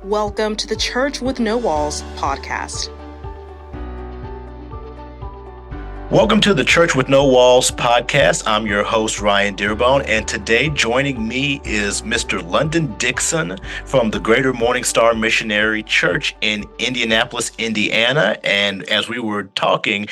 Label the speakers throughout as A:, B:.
A: Welcome to the Church with No Walls podcast.
B: Welcome to the Church with No Walls podcast. I'm your host, Ryan Dearbone, and today joining me is Mr. London Dixon from the Greater Morning Star Missionary Church in Indianapolis, Indiana. And as we were talking,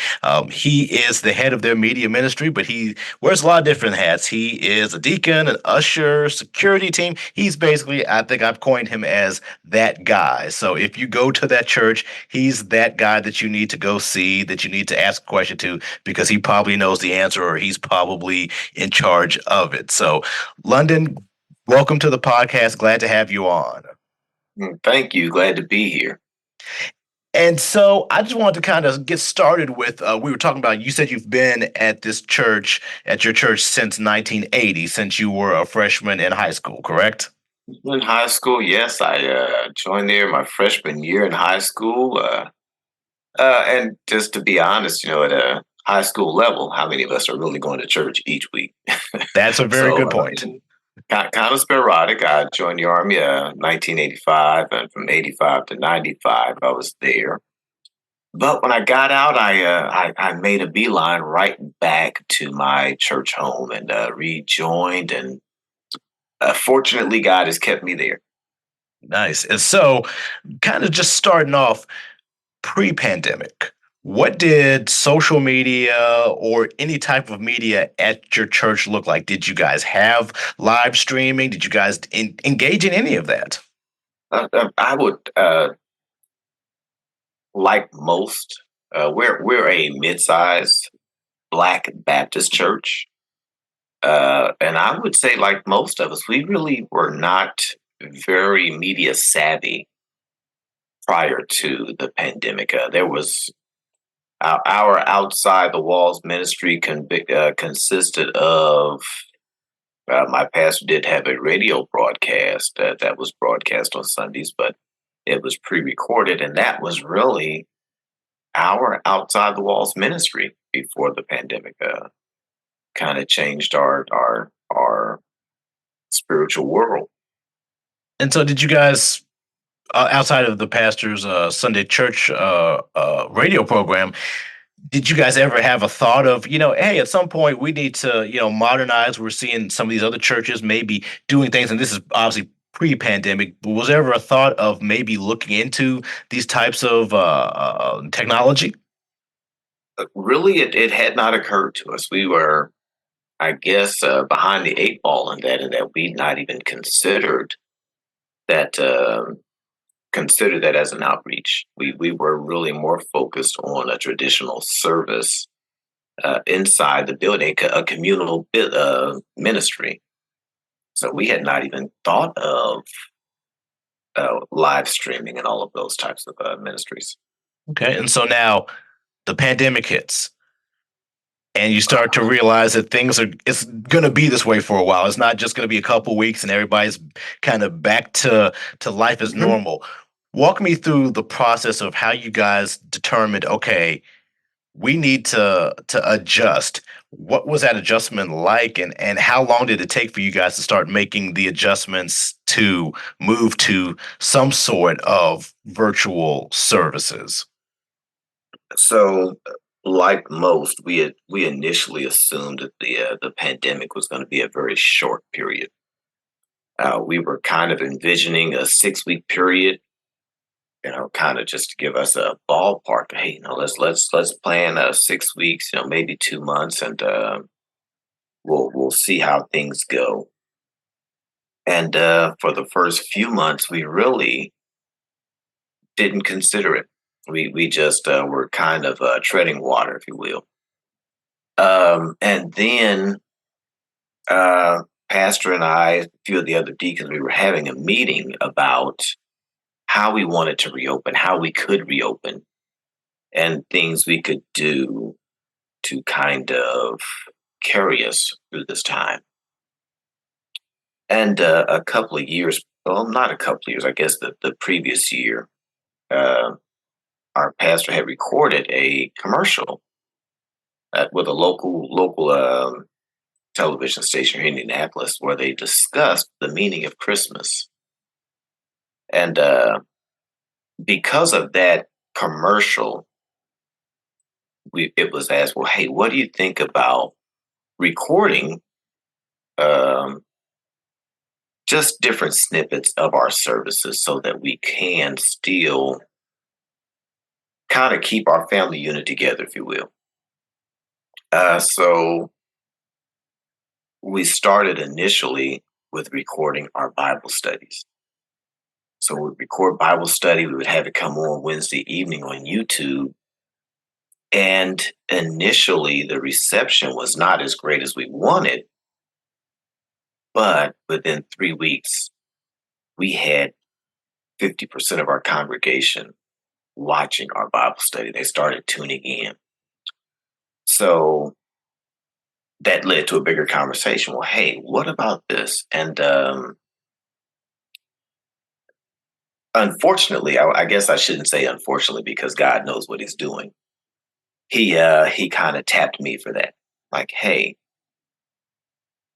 B: he is the head of their media ministry, but he wears a lot of different hats. He is a deacon, an usher, security team. He's basically, I think I've coined him as that guy. So if you go to that church, he's that guy that you need to go see, that you need to ask a question to, because he probably knows the answer or he's probably in charge of it. So, London, welcome to the podcast. Glad to have you on.
C: Thank you. Glad to be here.
B: And so I just wanted to kind of get started with, we were talking about, you said you've been at this church, at your church since 1980, since you were a freshman in high school, correct?
C: In high school, yes. I joined there my freshman year in high school. And just to be honest, at a high school level, how many of us are really going to church each week?
B: That's a very good point.
C: Kind of sporadic. I joined the Army in 1985, and from 85 to 95, I was there. But when I got out, I made a beeline right back to my church home and rejoined. And fortunately, God has kept me there.
B: Nice. And so kind of just starting off, pre-pandemic, what did social media or any type of media at your church look like? Did you guys have live streaming? Did you guys engage in any of that?
C: I would, like most, we're a mid-sized Black Baptist church. And I would say, like most of us, we really were not very media savvy prior to the pandemic. There was our outside the walls ministry consisted of my pastor did have a radio broadcast that was broadcast on Sundays, but it was pre-recorded, and that was really our outside the walls ministry before the pandemic kind of changed our spiritual world.
B: And so did you guys, outside of the pastor's Sunday church radio program, did you guys ever have a thought of, hey, at some point we need to, modernize? We're seeing some of these other churches maybe doing things, and this is obviously pre-pandemic. Was there ever a thought of maybe looking into these types of technology?
C: Really, it had not occurred to us. We were, I guess, behind the eight ball in that we'd not even considered that. Consider that as an outreach. We were really more focused on a traditional service inside the building, a communal ministry. So we had not even thought of live streaming and all of those types of ministries.
B: Okay, and so now the pandemic hits, and you start to realize that it's going to be this way for a while. It's not just going to be a couple weeks and everybody's kind of back to life as normal. Walk me through the process of how you guys determined, okay, we need to adjust. What was that adjustment like, and how long did it take for you guys to start making the adjustments to move to some sort of virtual services?
C: So, like most, we initially assumed that the pandemic was going to be a very short period. We were kind of envisioning a 6-week period. Kind of just to give us a ballpark. Hey, let's plan 6 weeks, maybe 2 months, and we'll see how things go. And for the first few months, we really didn't consider it. We just were kind of treading water, if you will. And then Pastor and I, a few of the other deacons, we were having a meeting about how we wanted to reopen, how we could reopen, and things we could do to kind of carry us through this time. And a couple of years, well, not a couple of years, I guess the previous year, our pastor had recorded a commercial with a local television station here in Indianapolis, where they discussed the meaning of Christmas. And because of that commercial, it was asked, well, hey, what do you think about recording um, just different snippets of our services so that we can still kind of keep our family unit together, if you will. So we started initially with recording our Bible studies. So we'd record Bible study. We would have it come on Wednesday evening on YouTube. And initially, the reception was not as great as we wanted. But within 3 weeks, we had 50% of our congregation watching our Bible study. They started tuning in. So that led to a bigger conversation. Well, hey, what about this? And unfortunately, I guess I shouldn't say unfortunately because God knows what he's doing. He kind of tapped me for that. Like, hey,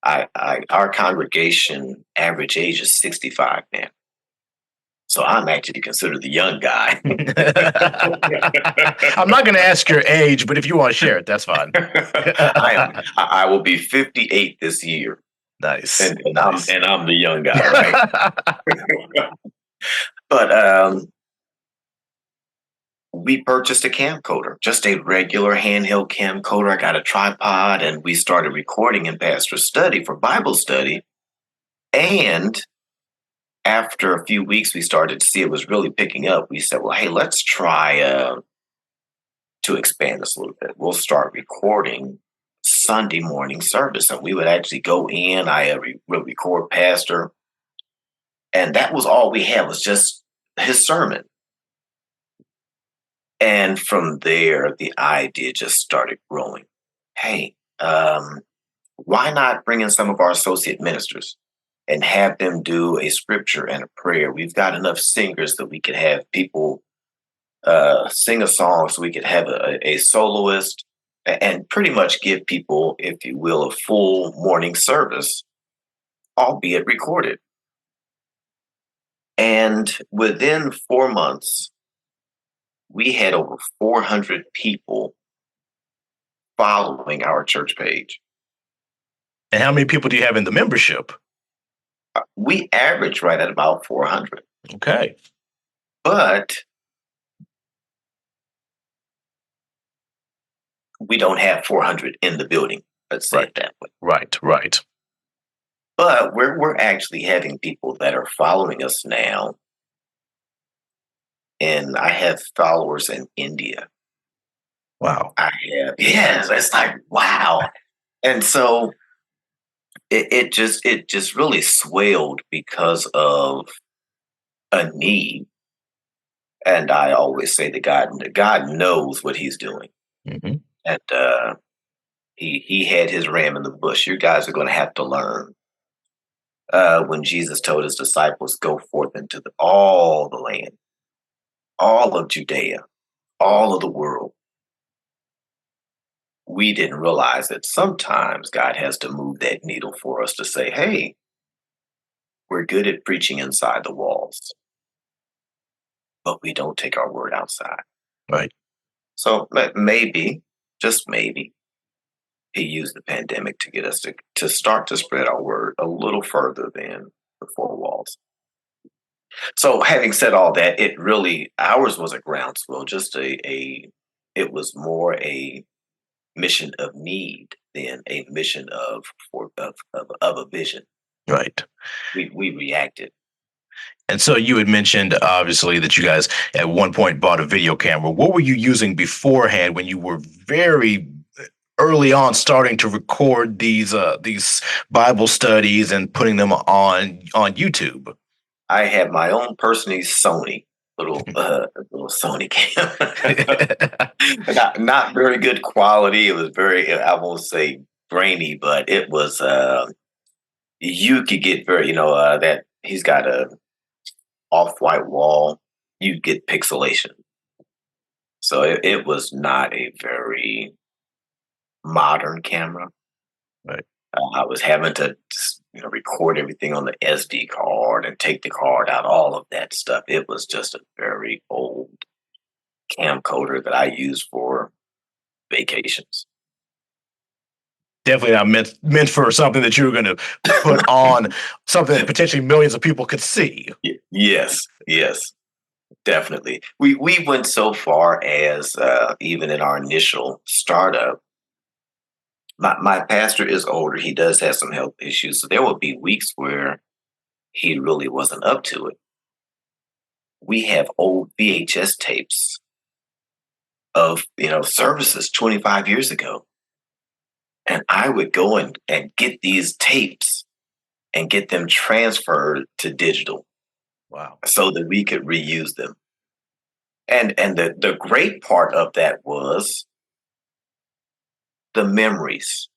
C: our congregation average age is 65 now. So I'm actually considered the young guy.
B: I'm not going to ask your age, but if you want to share it, that's fine.
C: I will be 58 this year.
B: Nice.
C: And
B: Nice.
C: I'm the young guy, right? But we purchased a camcorder, just a regular handheld camcorder. I got a tripod, and we started recording in pastor's study for Bible study. And after a few weeks, we started to see it was really picking up. We said, well, hey, let's try to expand this a little bit. We'll start recording Sunday morning service. And we would actually go in, would record pastor. And that was all we had, was just his sermon. And from there, the idea just started growing. Hey, why not bring in some of our associate ministers and have them do a scripture and a prayer? We've got enough singers that we could have people sing a song, so we could have a soloist and pretty much give people, if you will, a full morning service, albeit recorded. And within 4 months, we had over 400 people following our church page.
B: And how many people do you have in the membership?
C: We average right at about 400.
B: Okay.
C: But we don't have 400 in the building. Let's say it that way.
B: Right.
C: But we're actually having people that are following us now. And I have followers in India.
B: Wow.
C: Yes, it's like, wow. And so it just really swelled because of a need. And I always say that God knows what he's doing.
B: Mm-hmm.
C: And he had his ram in the bush. You guys are going to have to learn. When Jesus told his disciples, go forth into all the land, all of Judea, all of the world, we didn't realize that sometimes God has to move that needle for us to say, hey, we're good at preaching inside the walls, but we don't take our word outside.
B: Right.
C: So maybe, just maybe, he used the pandemic to get us to start to spread our word a little further than the four walls. So having said all that, ours was a groundswell, just it was more a mission of need than a mission of a vision.
B: Right.
C: We reacted.
B: And so you had mentioned, obviously, that you guys at one point bought a video camera. What were you using beforehand when you were very early on starting to record these Bible studies and putting them on YouTube?
C: I had my own personal Sony, little Sony cam. not very good quality. It was very, I won't say grainy, but it was. You could get very, that he's got a off-white wall. You get pixelation, so it was not a very modern camera.
B: Right.
C: I was having to record everything on the SD card. card and take the card out, all of that stuff. It was just a very old camcorder that I used for vacations.
B: Definitely not meant for something that you were going to put on something that potentially millions of people could see.
C: Yes, definitely. We went so far as even in our initial startup, my pastor is older. He does have some health issues, so there would be weeks where he really wasn't up to it. We have old VHS tapes of services 25 years ago, and I would go and get these tapes and get them transferred to digital.
B: Wow.
C: So that we could reuse them. And the great part of that was the memories.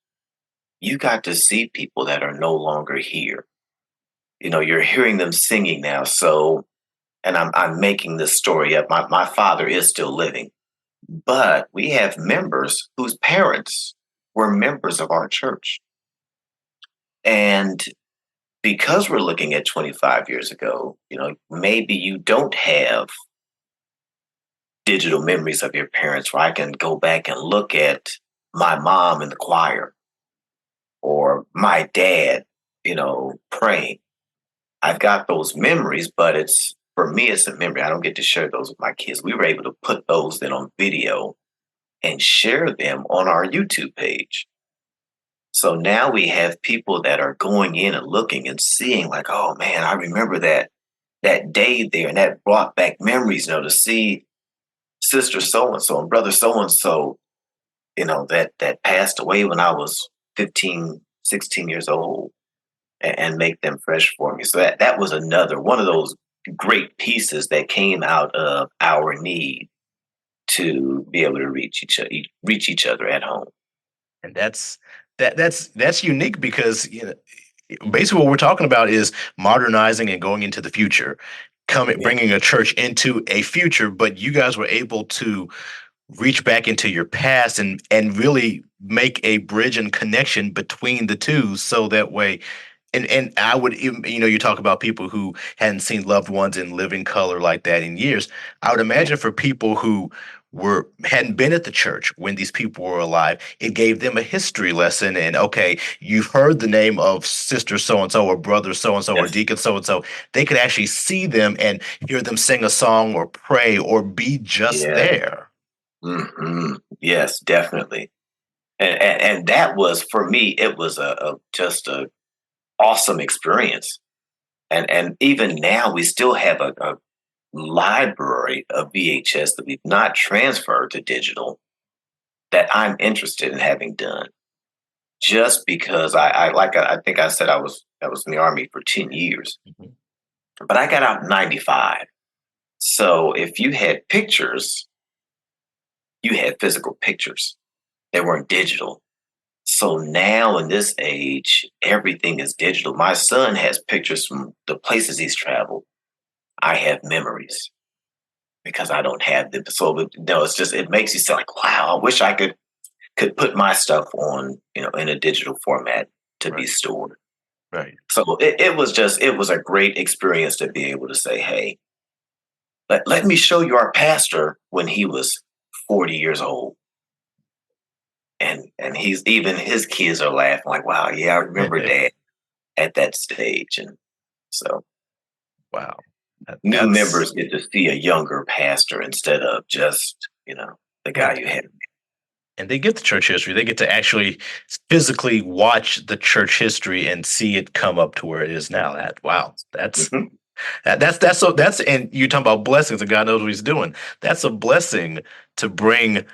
C: You got to see people that are no longer here. You're hearing them singing now. So, and I'm making this story up. My father is still living, but we have members whose parents were members of our church. And because we're looking at 25 years ago, maybe you don't have digital memories of your parents where I can go back and look at my mom in the choir or my dad, praying. I've got those memories, but for me, it's a memory. I don't get to share those with my kids. We were able to put those then on video and share them on our YouTube page. So now we have people that are going in and looking and seeing like, oh man, I remember that day there, and that brought back memories, to see sister so-and-so and brother so-and-so, that passed away when I was 15, 16 years old, and make them fresh for me. So that was another one of those great pieces that came out of our need to be able to reach each other at home.
B: And that's unique because basically what we're talking about is modernizing and going into the future, bringing a church into a future. But you guys were able to reach back into your past and really make a bridge and connection between the two, so that way. And I would, you talk about people who hadn't seen loved ones in living color like that in years. I would imagine for people who hadn't been at the church when these people were alive, it gave them a history lesson. And okay, you've heard the name of sister so-and-so or brother so-and-so or deacon so-and-so. They could actually see them and hear them sing a song or pray or be just there.
C: Mm-hmm. Yes, definitely. And that was, for me, it was just a awesome experience. And even now we still have a library of VHS that we've not transferred to digital that I'm interested in having done. Just because I think I said I was in the Army for 10 years. Mm-hmm. But I got out in 95. So if you had pictures, you had physical pictures. They weren't digital. So now in this age, everything is digital. My son has pictures from the places he's traveled. I have memories because I don't have them. So it makes you say like, wow, I wish I could put my stuff on, in a digital format to be stored.
B: Right.
C: So it was a great experience to be able to say, hey, let me show you our pastor when he was 40 years old. And his kids are laughing like, wow, yeah, I remember Dad at that stage. And so,
B: wow,
C: new members get to see a younger pastor instead of just, the guy you had.
B: And they get the church history. They get to actually physically watch the church history and see it come up to where it is now. That's and you're talking about blessings, and God knows what He's doing. That's a blessing to bring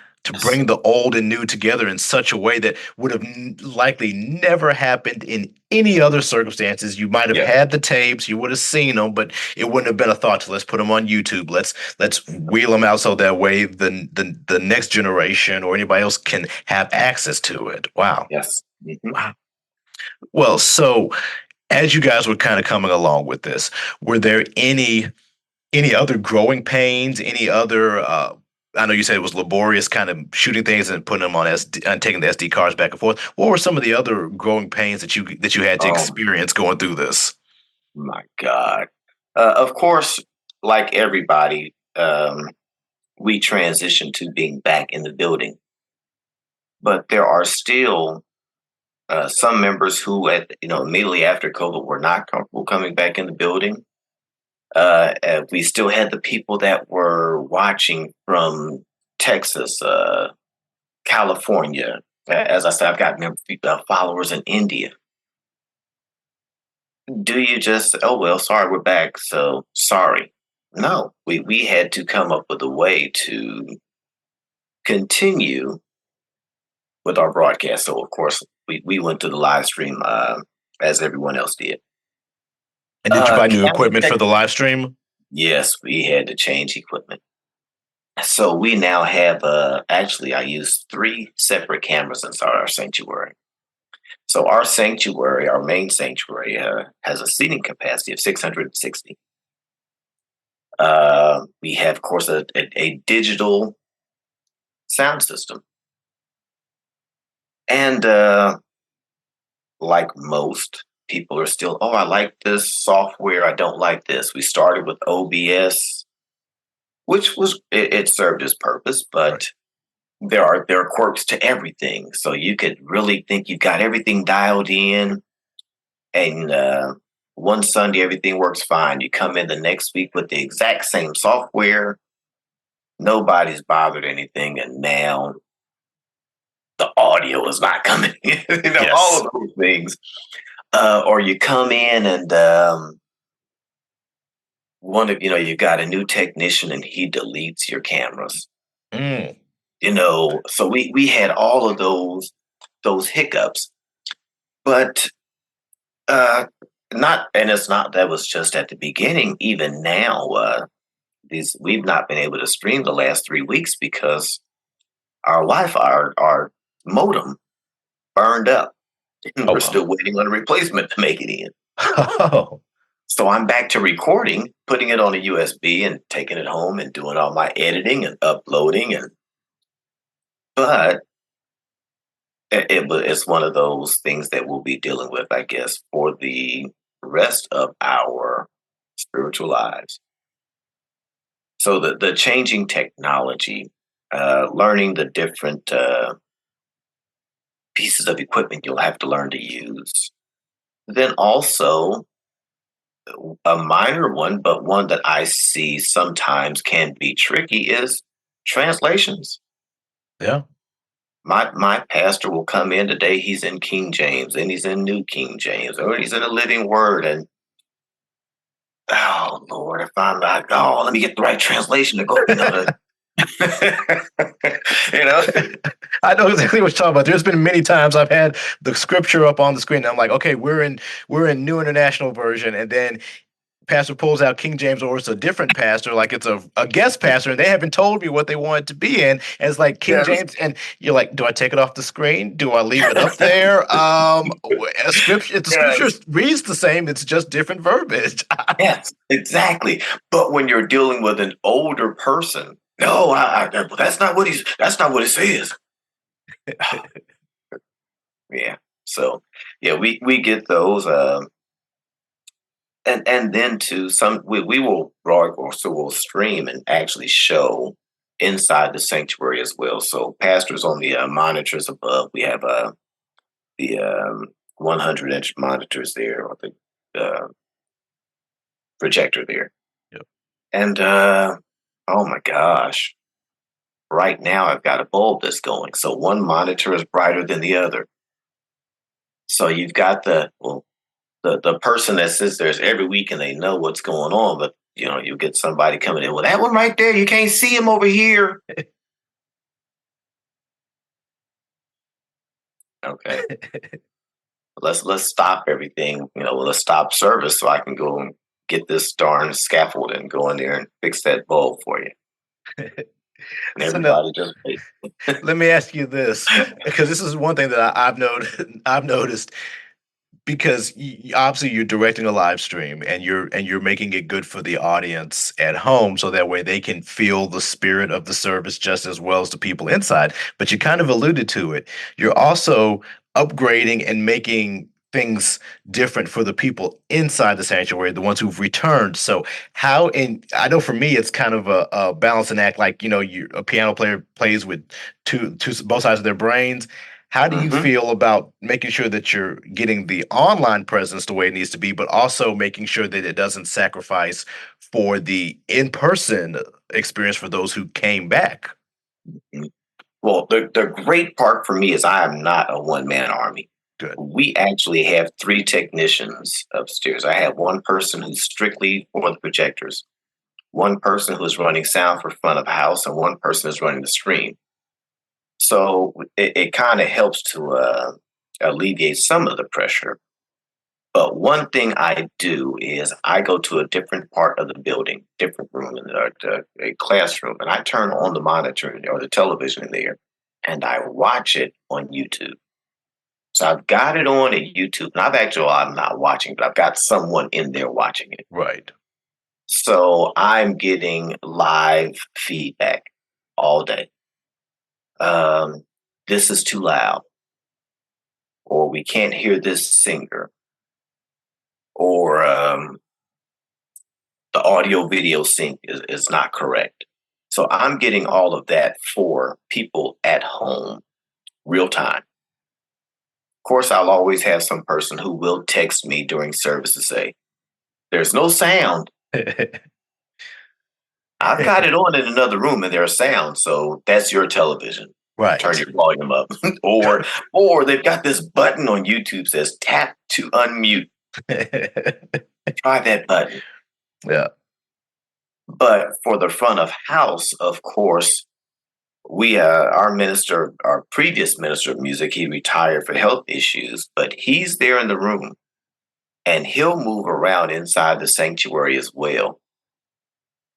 B: the old and new together in such a way that would have likely never happened in any other circumstances. You might have had the tapes, you would have seen them, but it wouldn't have been a thought to let's put them on YouTube. Let's wheel them out so that way the next generation or anybody else can have access to it. Wow.
C: Yes. Mm-hmm.
B: Wow. Well, so as you guys were kind of coming along with this, were there any other growing pains, any other I know you said it was laborious kind of shooting things and putting them on and taking the SD cards back and forth. What were some of the other growing pains that you had to experience going through this?
C: My God. Of course, like everybody, we transitioned to being back in the building, but there are still some members who, immediately after COVID, were not comfortable coming back in the building. We still had the people that were watching from Texas, California. As I said, I've got followers in India. Do you just, oh, well, sorry, we're back, so sorry? No, we had to come up with a way to continue with our broadcast. So, of course, we went to the live stream as everyone else did.
B: And did you buy new
C: Camera
B: equipment
C: tech-
B: for the live stream?
C: Yes, we had to change equipment. So we now have, actually, I use 3 separate cameras inside our sanctuary. So our sanctuary, our main sanctuary, has a seating capacity of 660. We have, of course, a digital sound system. And like most people are still, oh, I like this software, I don't like this. We started with OBS, which it served its purpose, but there are quirks to everything. So you could really think you've got everything dialed in, and one Sunday everything works fine. You come in the next week with the exact same software, nobody's bothered anything, and now the audio is not coming in.
B: Yes.
C: All of those things. Or you come in and you've got a new technician and he deletes your cameras.
B: Mm.
C: So we had all of those hiccups, but it's not that was just at the beginning. Even now, we've not been able to stream the last 3 weeks because our Wi-Fi, our modem, burned up. We're still waiting on a replacement to make it in.
B: Oh.
C: So I'm back to recording, putting it on a USB and taking it home and doing all my editing and uploading. But it's one of those things that we'll be dealing with, I guess, for the rest of our spiritual lives. So the changing technology, learning the different pieces of equipment you'll have to learn to use. Then also, a minor one, but one that I see sometimes can be tricky, is translations.
B: Yeah.
C: My pastor will come in today, he's in King James, and he's in New King James, or he's in a Living Word, and oh Lord, if I'm not, let me get the right translation to go.
B: I know exactly what you're talking about. There's been many times I've had the scripture up on the screen, and I'm like, okay, we're in New International Version, and then pastor pulls out King James, or it's a different pastor, like it's a guest pastor, and they haven't told me what they want it to be in. And it's like King James, and you're like, do I take it off the screen? Do I leave it up there? The scripture reads the same, it's just different verbiage.
C: Yes, exactly. But when you're dealing with an older person, no, that's not what it says. Yeah. So yeah, we get those. And then to some, we will we'll stream and actually show inside the sanctuary as well. So pastors on the monitors above, we have the 100-inch monitors there, or the projector there.
B: Yep.
C: And oh my gosh, right now I've got a bulb that's going. So one monitor is brighter than the other. So you've got the person that sits there every week and they know what's going on, but you get somebody coming in, well, that one right there, you can't see him over here. Okay. Let's stop everything. Let's stop service so I can go and get this darn scaffold and go in there and fix that bulb for you. And everybody just wait.
B: Let me ask you this, because this is one thing that I've noticed. Because obviously you're directing a live stream, and you're making it good for the audience at home, so that way they can feel the spirit of the service just as well as the people inside. But you kind of alluded to it. You're also upgrading and making things different for the people inside the sanctuary, the ones who've returned. So how, and I know for me, it's kind of a balancing act, like, a piano player plays with both sides of their brains. How do you
C: Hmm.
B: feel about making sure that you're getting the online presence the way it needs to be, but also making sure that it doesn't sacrifice for the in-person experience for those who came back?
C: Well, the great part for me is I am not a one-man army.
B: Good.
C: We actually have three technicians upstairs. I have one person who's strictly for the projectors, one person who's running sound for front of house, and one person is running the stream. So it kind of helps to alleviate some of the pressure. But one thing I do is I go to a different part of the building, different room in a classroom, and I turn on the monitor or the television in there, and I watch it on YouTube. So I've got it on at YouTube, and I'm not watching, but I've got someone in there watching it.
B: Right.
C: So I'm getting live feedback all day. This is too loud, or we can't hear this singer, or the audio video sync is not correct. So I'm getting all of that for people at home, real time. Of course, I'll always have some person who will text me during service to say, there's no sound. I've got it on in another room and there's sound, so that's your television. Turn
B: Right.
C: your volume up. or they've got this button on YouTube says tap to unmute. Try that button.
B: Yeah.
C: But for the front of house, of course, our previous minister of music, he retired for health issues, but he's there in the room and he'll move around inside the sanctuary as well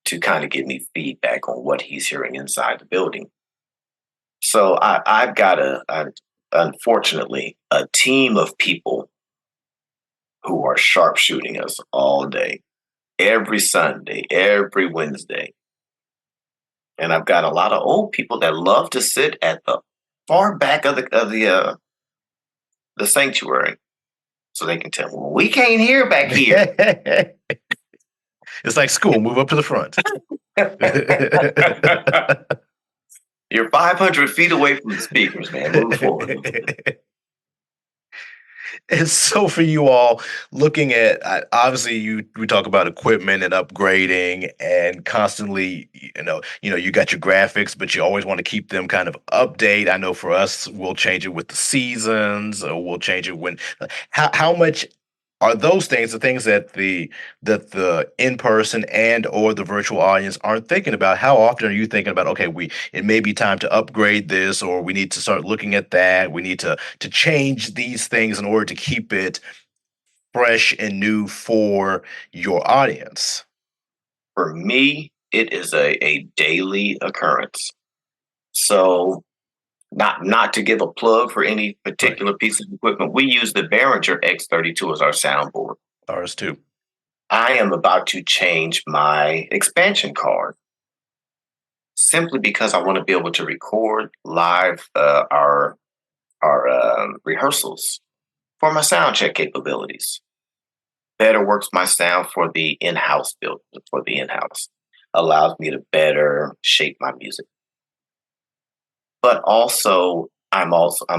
C: to kind of give me feedback on what he's hearing inside the building. So I've got unfortunately, a team of people who are sharpshooting us all day, every Sunday, every Wednesday. And I've got a lot of old people that love to sit at the far back of the sanctuary, so they can tell me, well, we can't hear back here.
B: It's like school. Move up to the front.
C: You're 500 feet away from the speakers, man. Move forward.
B: And so for you all, looking at obviously we talk about equipment and upgrading and constantly, you got your graphics, but you always want to keep them kind of update. I know for us, we'll change it with the seasons, or we'll change it when. How much are those things the things that the in-person and or the virtual audience aren't thinking about? How often are you thinking about, okay, it may be time to upgrade this, or we need to start looking at that, we need to change these things in order to keep it fresh and new for your audience?
C: For me, it is a daily occurrence. So not to give a plug for any
B: Right.
C: particular piece of equipment, we use the Behringer X32 as our soundboard.
B: Ours too.
C: I am about to change my expansion card simply because I want to be able to record live our rehearsals for my sound check capabilities. Better works my sound for the in-house build, for the in-house. Allows me to better shape my music. But also I'm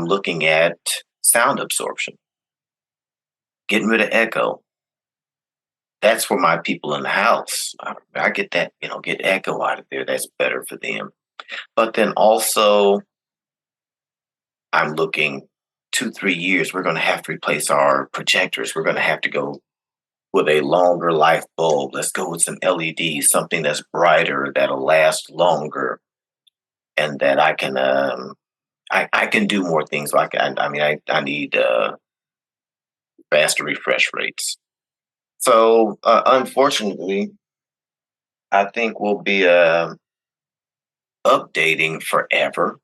C: looking at sound absorption, getting rid of echo. That's for my people in the house. I get that, get echo out of there. That's better for them. But then also I'm looking 2-3 years, we're going to have to replace our projectors. We're going to have to go with a longer life bulb. Let's go with some LEDs, something that's brighter, that'll last longer, and that I can I can do more things. Like I need faster refresh rates. So unfortunately, I think we'll be updating forever.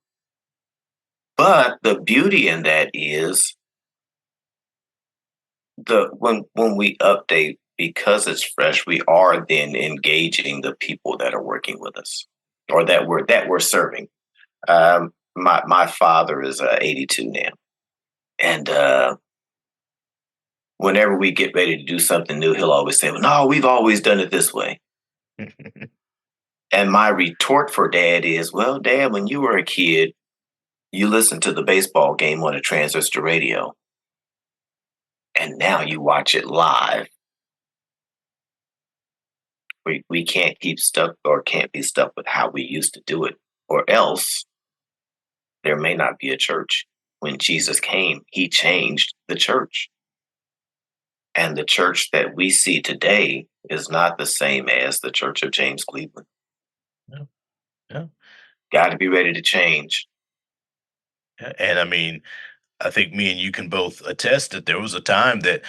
C: But the beauty in that is when we update, because it's fresh, we are then engaging the people that are working with us or that we're serving. My father is 82 now, and whenever we get ready to do something new, he'll always say, well, no, we've always done it this way. And my retort for Dad is, well, Dad, when you were a kid, you listened to the baseball game on a transistor radio. And now you watch it live. We can't keep stuck or can't be stuck with how we used to do it, or else there may not be a church. When Jesus came, he changed the church. And the church that we see today is not the same as the church of James Cleveland.
B: Yeah. Yeah.
C: Got to be ready to change.
B: And I mean, I think me and you can both attest that there was a time that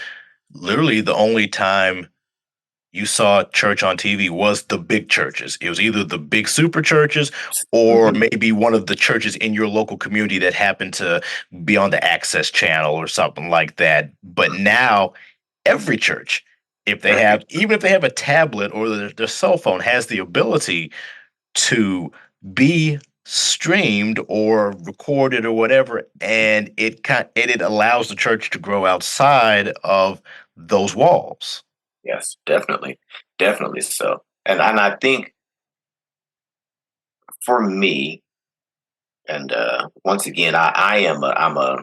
B: literally the only time you saw church on TV was the big churches. It was either the big super churches or maybe one of the churches in your local community that happened to be on the Access channel or something like that. But now every church, if they have, even if they have a tablet or their cell phone, has the ability to be streamed or recorded or whatever, and it allows the church to grow outside of those walls.
C: Yes, definitely. Definitely so. And I think for me, and once again, I'm a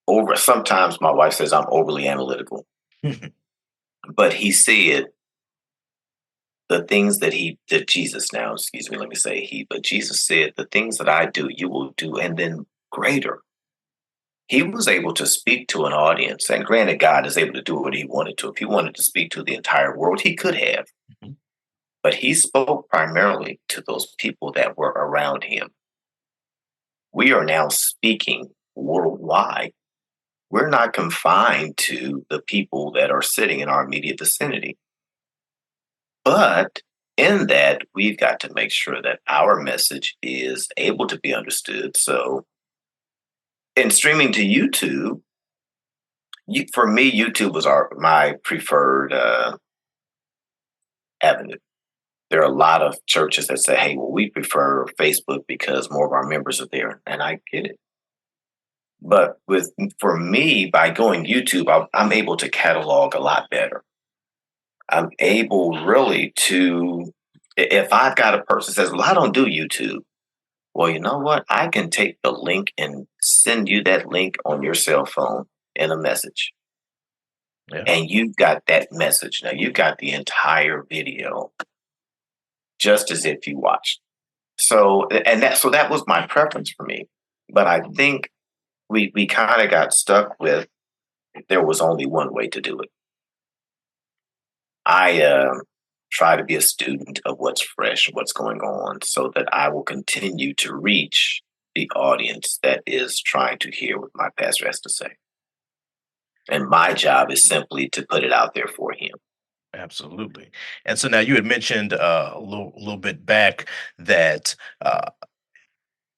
C: over, sometimes my wife says I'm overly analytical, but he said the things that Jesus now, excuse me, let me say but Jesus said, the things that I do, you will do, and then greater. He was able to speak to an audience, and granted, God is able to do what he wanted to. If he wanted to speak to the entire world, he could have. But he spoke primarily to those people that were around him. We are now speaking worldwide. We're not confined to the people that are sitting in our immediate vicinity. But in that, we've got to make sure that our message is able to be understood. So in streaming to YouTube, for me, YouTube was my preferred avenue. There are a lot of churches that say, hey, well, we prefer Facebook because more of our members are there. And I get it. But for me, by going YouTube, I'm able to catalog a lot better. I'm able really to, if I've got a person that says, well, I don't do YouTube. Well, you know what? I can take the link and send you that link on your cell phone in a message.
B: Yeah.
C: And you've got that message. Now you've got the entire video just as if you watched. So that was my preference for me. But I think we kind of got stuck with there was only one way to do it. I try to be a student of what's fresh, what's going on, so that I will continue to reach the audience that is trying to hear what my pastor has to say. And my job is simply to put it out there for him.
B: Absolutely. And so now you had mentioned a little bit back that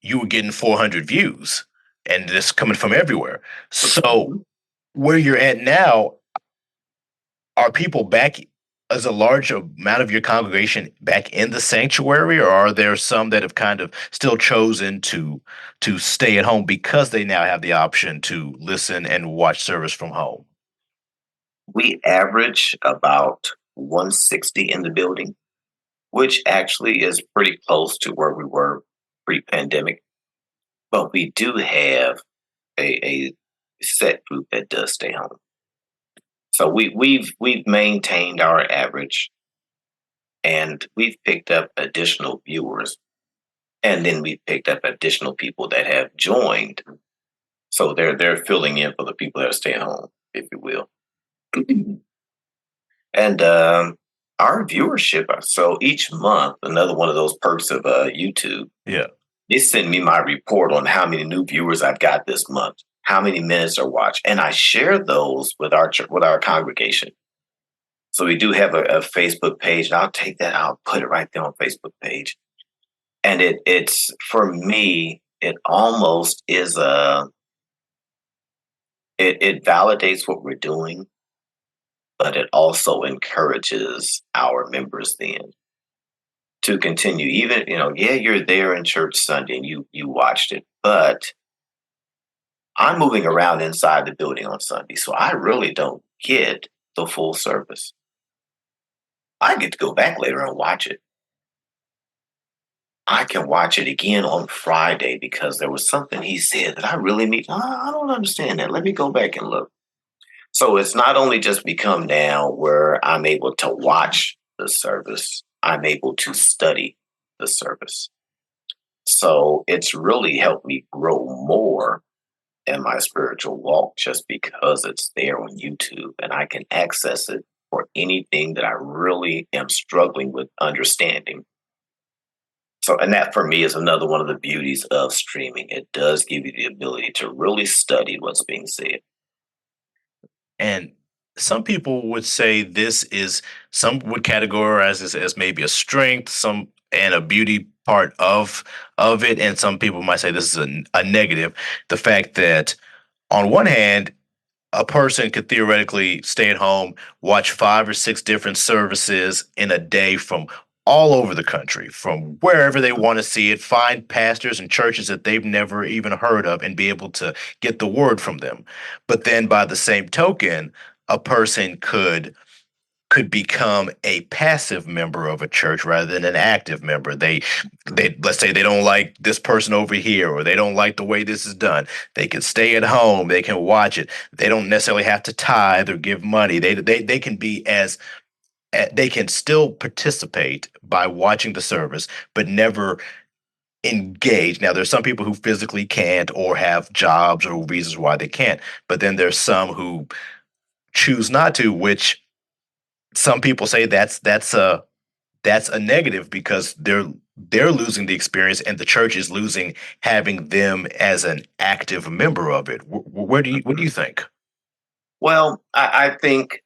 B: you were getting 400 views, and this coming from everywhere. So where you're at now, are people back? Is a large amount of your congregation back in the sanctuary, or are there some that have kind of still chosen to stay at home because they now have the option to listen and watch service from home?
C: We average about 160 in the building, which actually is pretty close to where we were pre-pandemic. But we do have a set group that does stay home. So we've maintained our average, and we've picked up additional viewers, and then we've picked up additional people that have joined. So they're filling in for the people that are staying home, if you will. And our viewership. So each month, another one of those perks of YouTube.
B: Yeah.
C: They send me my report on how many new viewers I've got this month, how many minutes are watched, and I share those with our congregation. So we do have a Facebook page, and I'll take that, I'll put it right there on Facebook page, and it's for me, it almost is it validates what we're doing, but it also encourages our members then to continue. Even, you're there in church Sunday and you watched it, but I'm moving around inside the building on Sunday, so I really don't get the full service. I get to go back later and watch it. I can watch it again on Friday because there was something he said that I really need. I don't understand that. Let me go back and look. So it's not only just become now where I'm able to watch the service, I'm able to study the service. So it's really helped me grow more in my spiritual walk just because it's there on YouTube and I can access it for anything that I really am struggling with understanding. So, and that for me is another one of the beauties of streaming. It does give you the ability to really study what's being said.
B: And some people would say some would categorize this as maybe a strength, some and a beauty part of it, and some people might say this is a negative. The fact that on one hand, a person could theoretically stay at home, watch 5 or 6 different services in a day from all over the country, from wherever they want to see it, find pastors and churches that they've never even heard of and be able to get the word from them. But then by the same token, a person could become a passive member of a church rather than an active member. They let's say they don't like this person over here or they don't like the way this is done. They can stay at home, they can watch it. They don't necessarily have to tithe or give money. They can be as they can still participate by watching the service but never engage. Now there's some people who physically can't or have jobs or reasons why they can't, but then there's some who choose not to, which some people say that's a negative because they're losing the experience and the church is losing having them as an active member of it. What do you think?
C: Well, I think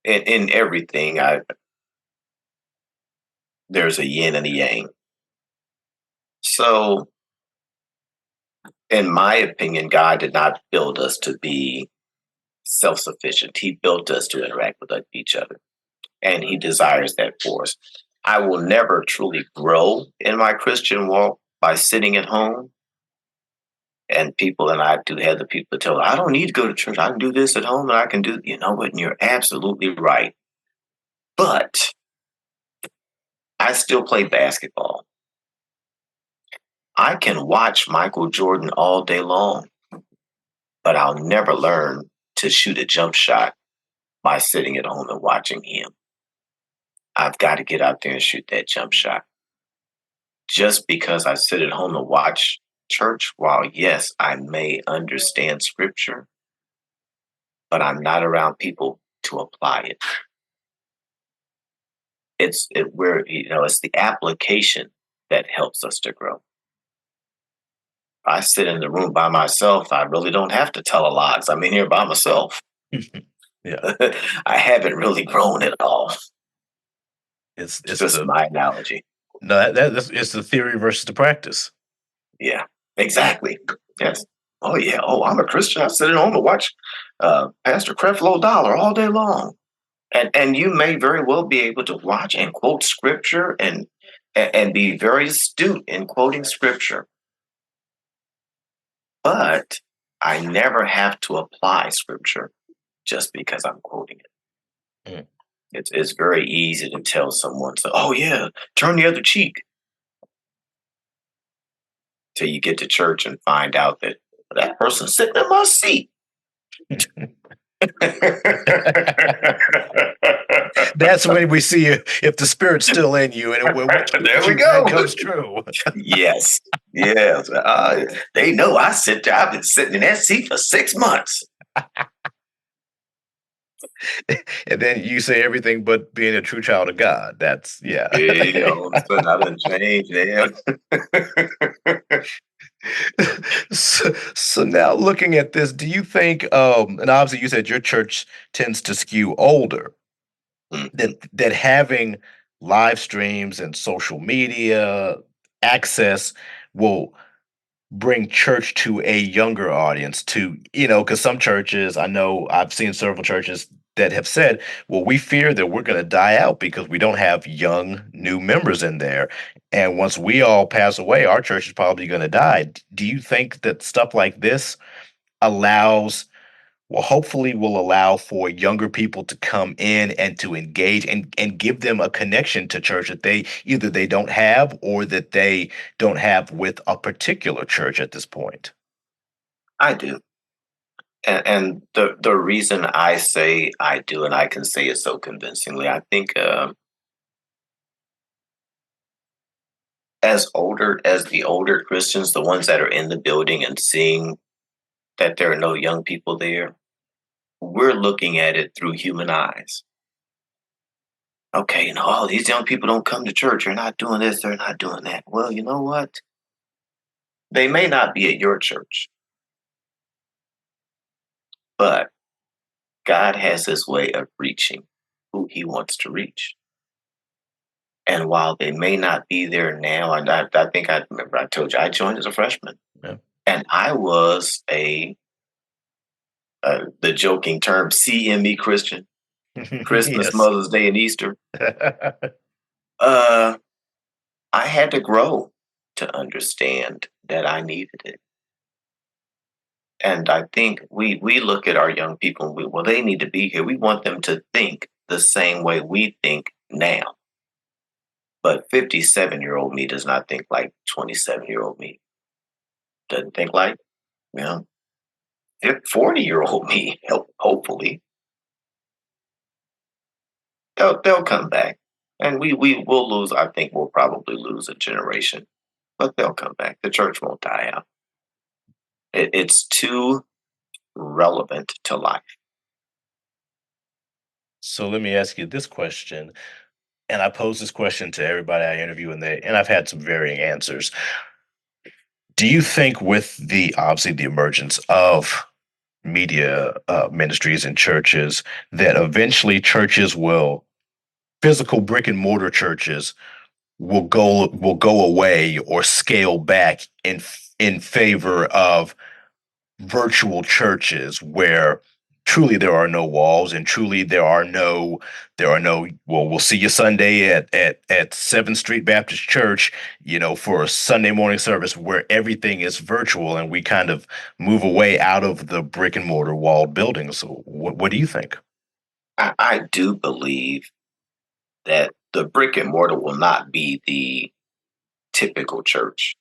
C: in everything, there's a yin and a yang. So, in my opinion, God did not build us to be self sufficient. He built us to interact with each other, and He desires that for us. I will never truly grow in my Christian walk by sitting at home. And I do have the people that tell, I don't need to go to church. I can do this at home and I can do, you know what? And you're absolutely right. But I still play basketball. I can watch Michael Jordan all day long, but I'll never learn to shoot a jump shot by sitting at home and watching him. I've got to get out there and shoot that jump shot. Just because I sit at home and watch church, while yes, I may understand scripture, but I'm not around people to apply it. It's the application that helps us to grow. If I sit in the room by myself, I really don't have to tell a lot. I'm in here by myself.
B: Yeah,
C: I haven't really grown at all.
B: it's
C: Just my analogy.
B: no that's it's the theory versus the practice.
C: Yeah, exactly. Yes. Oh yeah. Oh, I'm a Christian. I sit at home and watch Pastor Creflo Dollar all day long. And you may very well be able to watch and quote scripture and be very astute in quoting scripture. But I never have to apply scripture just because I'm quoting it.
B: Mm.
C: It's very easy to tell someone, so, oh yeah, turn the other cheek. Till you get to church and find out that person's sitting in my seat.
B: That's when we see if the spirit's still in you, and
C: there we go.
B: That comes true.
C: Yes. They know I've been sitting in that seat for 6 months.
B: And then you say everything but being a true child of God. That's yeah.
C: Yeah, all of a sudden I done changed. Yeah.
B: So now looking at this, do you think and obviously you said your church tends to skew older,
C: Mm.
B: that having live streams and social media access will bring church to a younger audience to, because some churches, I know I've seen several churches that have said, well, we fear that we're going to die out because we don't have young new members in there. And once we all pass away, our church is probably going to die. Do you think that stuff like this allows well, hopefully will allow for younger people to come in and to engage and give them a connection to church that they don't have or that they don't have with a particular church at this point?
C: I do. And the reason I say I do, and I can say it so convincingly, I think as the older Christians, the ones that are in the building and seeing that there are no young people there, we're looking at it through human eyes. Okay, all these young people don't come to church. They're not doing this. They're not doing that. Well, you know what? They may not be at your church, but God has his way of reaching who he wants to reach. And while they may not be there now, and I think I remember I told you I joined as a freshman,
B: Yeah.
C: and I was the joking term CME Christian, Christmas,
B: Yes.
C: Mother's Day, and Easter. Uh, I had to grow to understand that I needed it. And I think we look at our young people and well, they need to be here. We want them to think the same way we think now. But 57-year-old me does not think like 27-year-old me. Doesn't think like, you know, 40-year-old me, hopefully. They'll come back. And we will lose, I think we'll probably lose a generation. But they'll come back. The church won't die out. It's too relevant to life.
B: So let me ask you this question, and I pose this question to everybody I interview, and I've had some varying answers. Do you think with the obviously the emergence of media ministries and churches that eventually churches will physical brick and mortar churches will go away or scale back in favor of virtual churches where truly there are no walls and truly there are no well, we'll see you Sunday at 7th Street Baptist Church, for a Sunday morning service where everything is virtual and we kind of move away out of the brick and mortar walled buildings. So what do you think?
C: I do believe that the brick and mortar will not be the typical church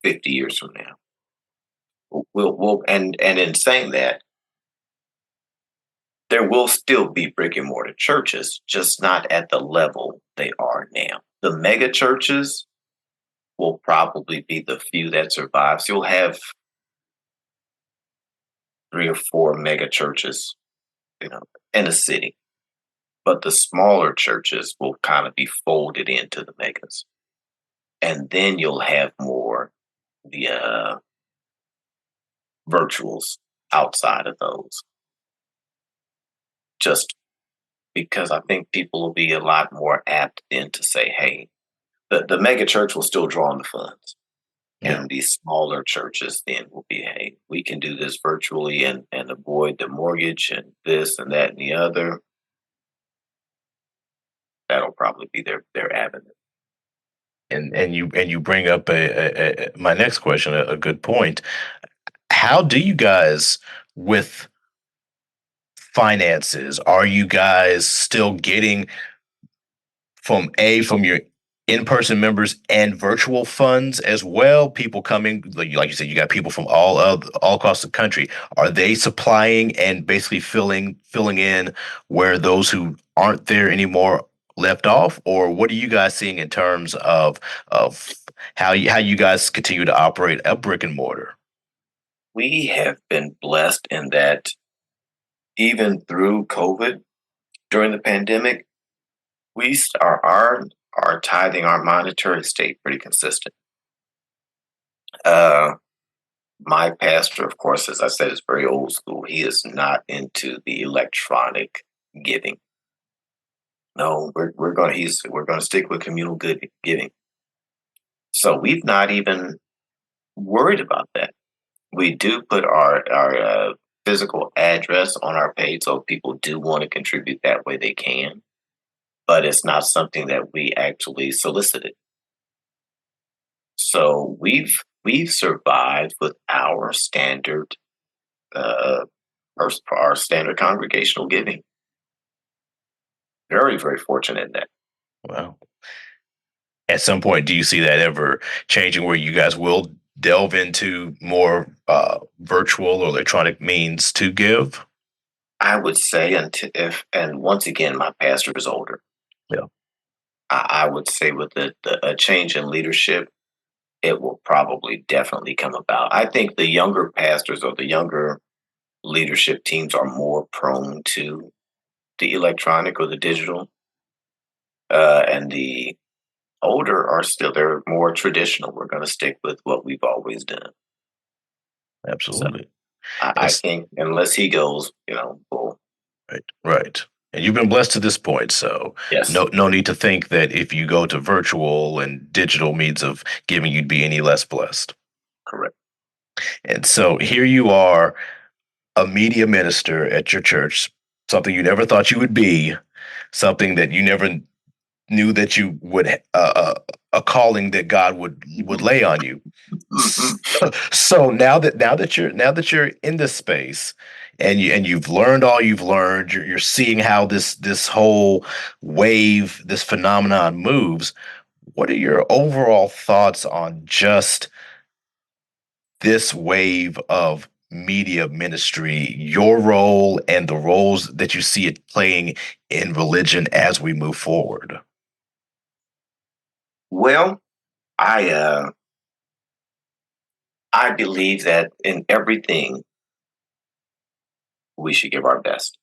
C: 50 years from now. And in saying that, there will still be brick and mortar churches, just not at the level they are now. The mega churches will probably be the few that survives. You'll have 3 or 4 mega churches, in a city, but the smaller churches will kind of be folded into the megas, and then you'll have more the virtuals outside of those. Just because I think people will be a lot more apt then to say, hey, the mega church will still draw on the funds.
B: Yeah.
C: And these smaller churches then will be, hey, we can do this virtually and avoid the mortgage and this and that and the other. That'll probably be their avenue.
B: And you bring up my next question, a good point. How do you guys with finances? Are you guys still getting from your in-person members and virtual funds as well? People coming, like you said, you got people from all across the country. Are they supplying and basically filling in where those who aren't there anymore left off? Or what are you guys seeing in terms of how you guys continue to operate a brick and mortar?
C: We have been blessed in that even through COVID, during the pandemic, our tithing, our monetary stayed pretty consistent. My pastor, of course, as I said, is very old school. He is not into the electronic giving. No, we're going to stick with communal giving. So we've not even worried about that. We do put our physical address on our page, so if people do want to contribute that way, they can. But it's not something that we actually solicited. So we've survived with our standard uh, our standard congregational giving. Very, very fortunate in that.
B: Wow. At some point, do you see that ever changing where you guys will delve into more virtual or electronic means to give?
C: I would say until if and once again, my pastor is older.
B: Yeah.
C: I would say with a change in leadership, it will probably definitely come about. I think the younger pastors or the younger leadership teams are more prone to the electronic or the digital, and the older are still they're more traditional. We're going to stick with what we've always done. So
B: Absolutely.
C: I
B: Yes.
C: think unless he goes, well,
B: Right. Right. And you've been blessed to this point, so
C: yes,
B: no need to think that if you go to virtual and digital means of giving, you'd be any less blessed.
C: correct.
B: And so here you are, a media minister at your church, something you never thought you would be, something that you never knew that you would, a calling that God would lay on you.
C: Mhm.
B: So now that you're in this space, and you've learned all you've learned, you're seeing how this whole wave, this phenomenon moves. What are your overall thoughts on just this wave of media ministry, your role and the roles that you see it playing in religion as we move forward?
C: Well, I I believe that in everything we should give our best.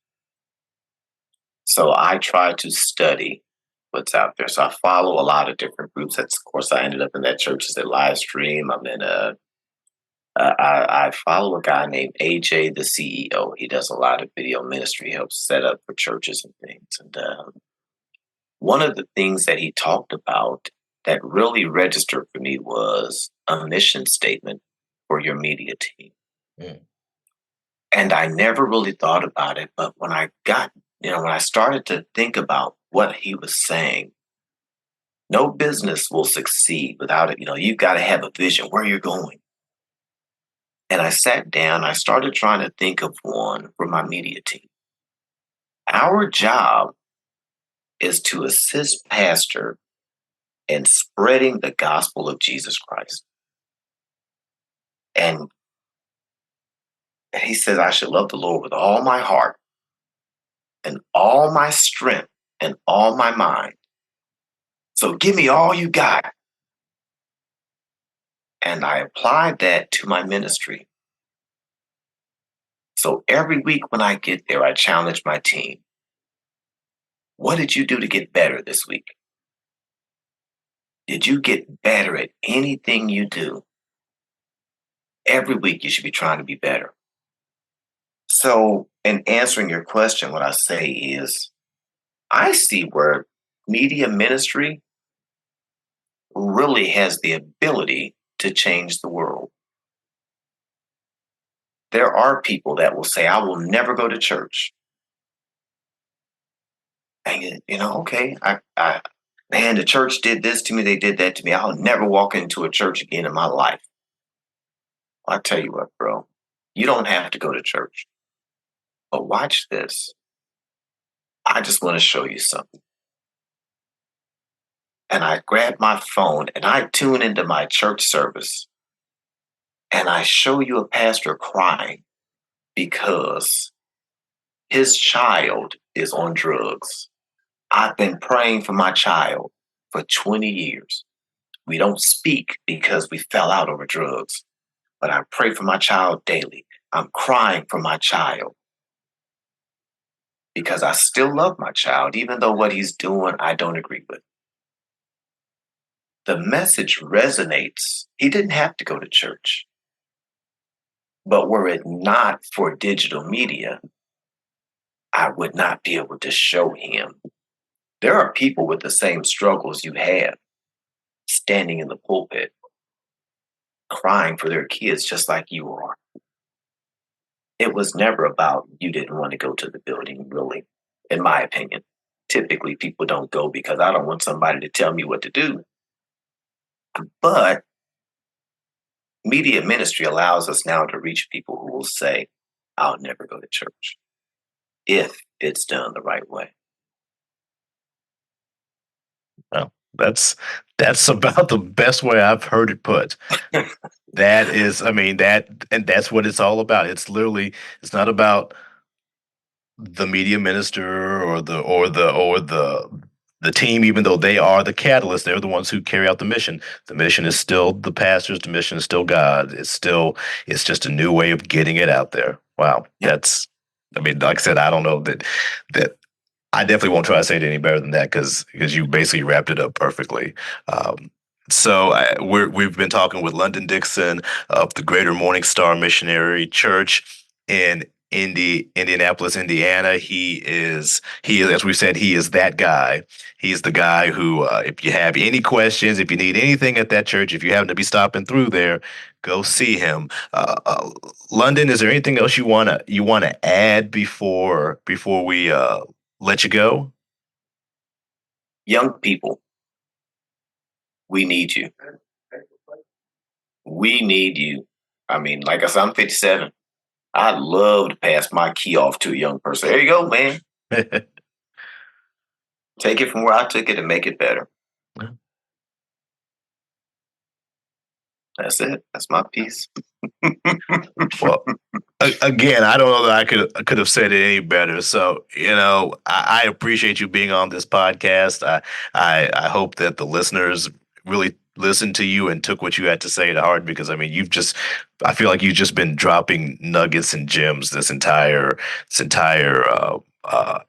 C: So I try to study what's out there. So I follow a lot of different groups. That's of course I ended up in that churches that live stream. I'm in a I follow a guy named AJ, the CEO. He does a lot of video ministry, helps set up for churches and things. And one of the things that he talked about that really registered for me was a mission statement for your media team.
B: Mm.
C: And I never really thought about it, but when I started to think about what he was saying, no business will succeed without it. You've got to have a vision where you're going. And I sat down, I started trying to think of one for my media team. Our job is to assist pastor in spreading the gospel of Jesus Christ. And he says, I should love the Lord with all my heart and all my strength and all my mind. So give me all you got. And I applied that to my ministry. So every week when I get there, I challenge my team. What did you do to get better this week? Did you get better at anything you do? Every week you should be trying to be better. So, in answering your question, what I say is I see where media ministry really has the ability to change the world. There are people that will say, I will never go to church. And, okay, man, the church did this to me, they did that to me. I'll never walk into a church again in my life. I'll tell you what, bro, you don't have to go to church. But watch this. I just want to show you something. And I grab my phone and I tune into my church service and I show you a pastor crying because his child is on drugs. I've been praying for my child for 20 years. We don't speak because we fell out over drugs, but I pray for my child daily. I'm crying for my child because I still love my child, even though what he's doing, I don't agree with. The message resonates. He didn't have to go to church. But were it not for digital media, I would not be able to show him. There are people with the same struggles you have standing in the pulpit, crying for their kids just like you are. It was never about you didn't want to go to the building, really, in my opinion. Typically, people don't go because I don't want somebody to tell me what to do. But media ministry allows us now to reach people who will say, I'll never go to church if it's done the right way.
B: Well, that's about the best way I've heard it put. That is, I mean, and that's what it's all about. It's not about the media minister or the team, even though they are the catalyst. They're the ones who carry out the mission. The mission is still the pastors. The mission is still God. It's just a new way of getting it out there. Wow. I mean, like I said, I don't know that I definitely won't try to say it any better than that because you basically wrapped it up perfectly. We've been talking with London Dixon of the Greater Morning Star Missionary Church in Indianapolis, Indiana. He is, as we said, he is that guy. He's the guy who, if you have any questions, if you need anything at that church, if you happen to be stopping through there, go see him. London, is there anything else you wanna add before we let you go?
C: Young people, we need you. We need you. I mean, like I said, I'm 57. I'd love to pass my key off to a young person. There you go, man. Take it from where I took it and make it better. That's it. That's my piece.
B: Well, again, I don't know that I could have said it any better. So, I appreciate you being on this podcast. I hope that the listeners really listened to you and took what you had to say to heart because I mean, I feel like you've just been dropping nuggets and gems this entire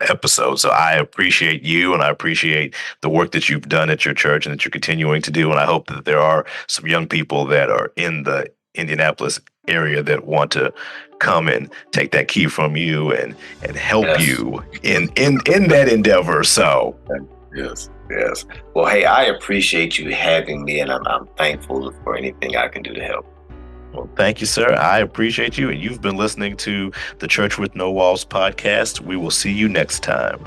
B: episode. So I appreciate you and I appreciate the work that you've done at your church and that you're continuing to do. And I hope that there are some young people that are in the Indianapolis area that want to come and take that key from you and help you in that endeavor. So
C: yes. Well, hey, I appreciate you having me, and I'm thankful for anything I can do to help.
B: Well, thank you, sir. I appreciate you, and you've been listening to the Church with No Walls podcast. We will see you next time.